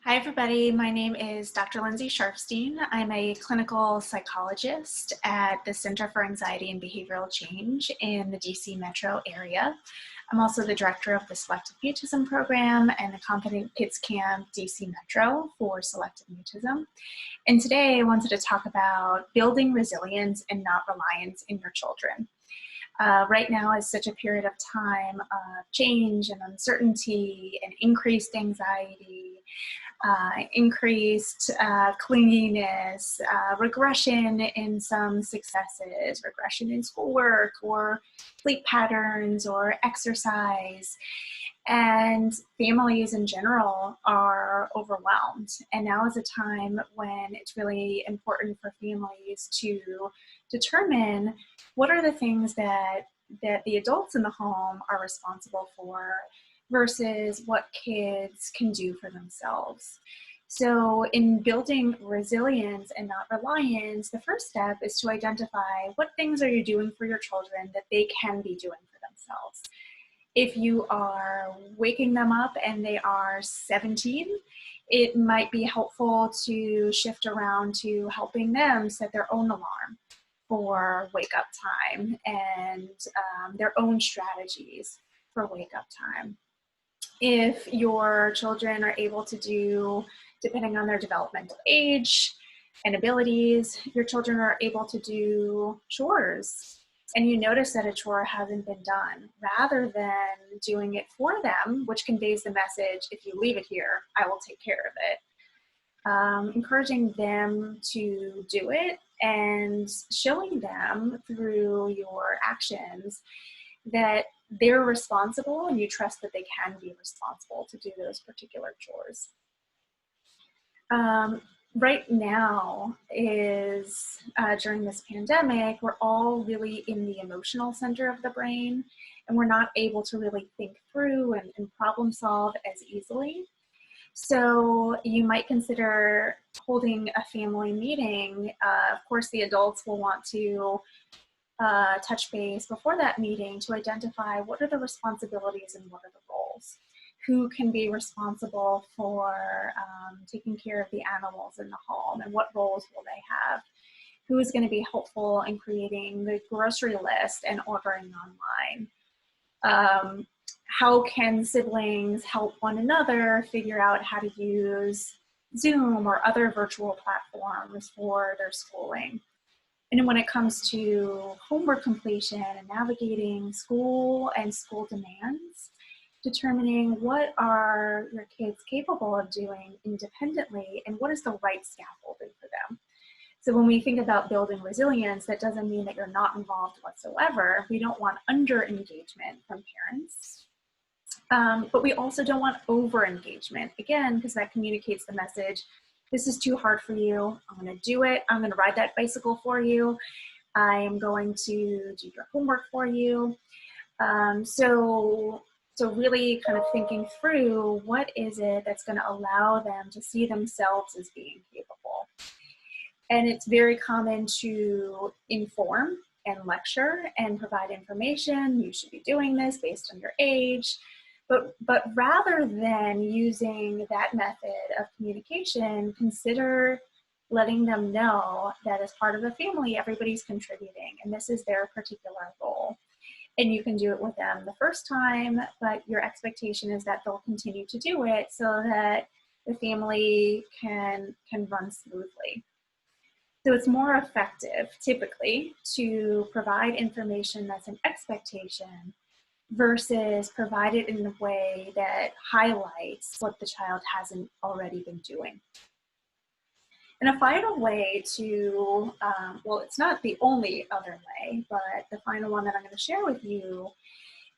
Hi, everybody. My name is Dr. Lindsay Scharfstein. I'm a clinical psychologist at the Center for Anxiety and Behavioral Change in the DC metro area. I'm also the director of the Selective Mutism Program and the Confident Kids Camp DC Metro for Selective Mutism. And today I wanted to talk about building resilience and not reliance in your children. Right now is such a period of time of change and uncertainty and increased anxiety, increased clinginess, regression in some successes, regression in schoolwork or sleep patterns or exercise. And families in general are overwhelmed. And now is a time when it's really important for families to determine what are the things that the adults in the home are responsible for versus what kids can do for themselves. So in building resilience and not reliance, the first step is to identify what things are you doing for your children that they can be doing for themselves. If you are waking them up and they are 17, it might be helpful to shift around to helping them set their own alarm for wake up time and their own strategies for wake up time. If your children are able to do, depending on their developmental age and abilities, your children are able to do chores and you notice that a chore hasn't been done, rather than doing it for them, which conveys the message, if you leave it here, I will take care of it. Encouraging them to do it and showing them through your actions that they're responsible and you trust that they can be responsible to do those particular chores. Right now is during this pandemic, we're all really in the emotional center of the brain and we're not able to really think through and problem solve as easily. So you might consider holding a family meeting. Of course, the adults will want to touch base before that meeting to identify what are the responsibilities and what are the roles. Who can be responsible for taking care of the animals in the home and what roles will they have? Who is going to be helpful in creating the grocery list and ordering online? How can siblings help one another figure out how to use Zoom or other virtual platforms for their schooling? And when it comes to homework completion and navigating school and school demands, determining what are your kids capable of doing independently and what is the right scaffolding for them. So when we think about building resilience, that doesn't mean that you're not involved whatsoever. We don't want under-engagement from parents, but we also don't want over-engagement, again, because that communicates the message, this is too hard for you, I'm gonna do it, I'm gonna ride that bicycle for you, I am going to do your homework for you. So really kind of thinking through what is it that's going to allow them to see themselves as being capable. And it's very common to inform and lecture and provide information. You should be doing this based on your age. But rather than using that method of communication, consider letting them know that as part of the family, everybody's contributing and this is their particular role. And you can do it with them the first time, but your expectation is that they'll continue to do it so that the family can run smoothly. So it's more effective, typically, to provide information that's an expectation versus provide it in a way that highlights what the child hasn't already been doing. And a final way to, well, it's not the only other way, but the final one that I'm going to share with you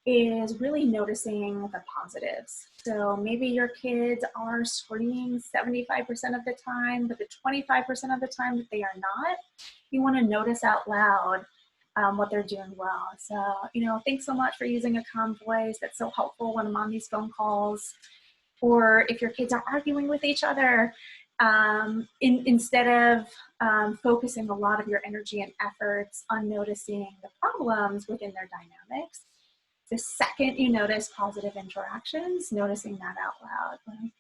is really noticing the positives. So maybe your kids are screaming 75% of the time, but the 25% of the time that they are not, you want to notice out loud what they're doing well. So, thanks so much for using a calm voice. That's so helpful when I'm on these phone calls. Or if your kids are arguing with each other, instead of focusing a lot of your energy and efforts on noticing the problems within their dynamics, the second you notice positive interactions, noticing that out loud. Like,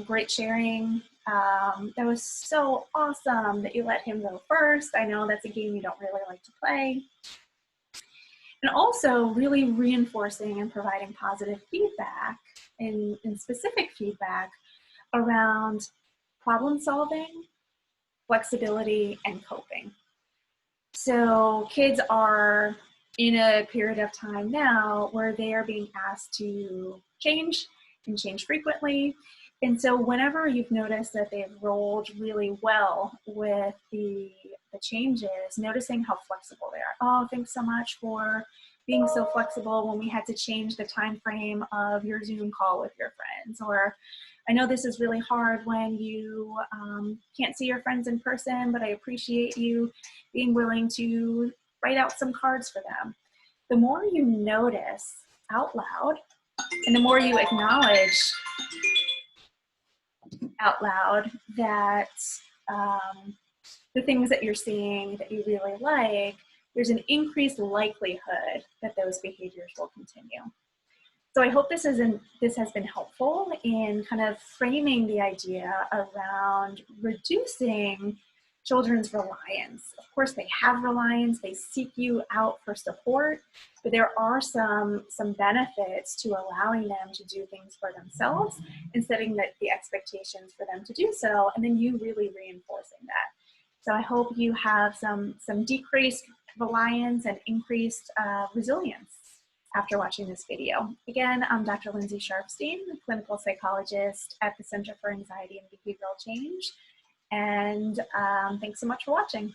Great sharing. That was so awesome that you let him go first. I know that's a game you don't really like to play. And also really reinforcing and providing positive feedback and specific feedback around problem solving, flexibility, and coping. So kids are in a period of time now where they are being asked to change and change frequently. And so whenever you've noticed that they've rolled really well with the changes, noticing how flexible they are. Oh, thanks so much for being so flexible when we had to change the time frame of your Zoom call with your friends. Or I know this is really hard when you can't see your friends in person, but I appreciate you being willing to write out some cards for them. The more you notice out loud and the more you acknowledge out loud that the things that you're seeing that you really like, there's an increased likelihood that those behaviors will continue. So I hope this has been helpful in kind of framing the idea around reducing children's reliance. Of course, they have reliance, they seek you out for support, but there are some benefits to allowing them to do things for themselves and setting the expectations for them to do so, and then you really reinforcing that. So I hope you have some decreased reliance and increased resilience after watching this video. Again, I'm Dr. Lindsay Scharfstein, a clinical psychologist at the Center for Anxiety and Behavioral Change. And thanks so much for watching.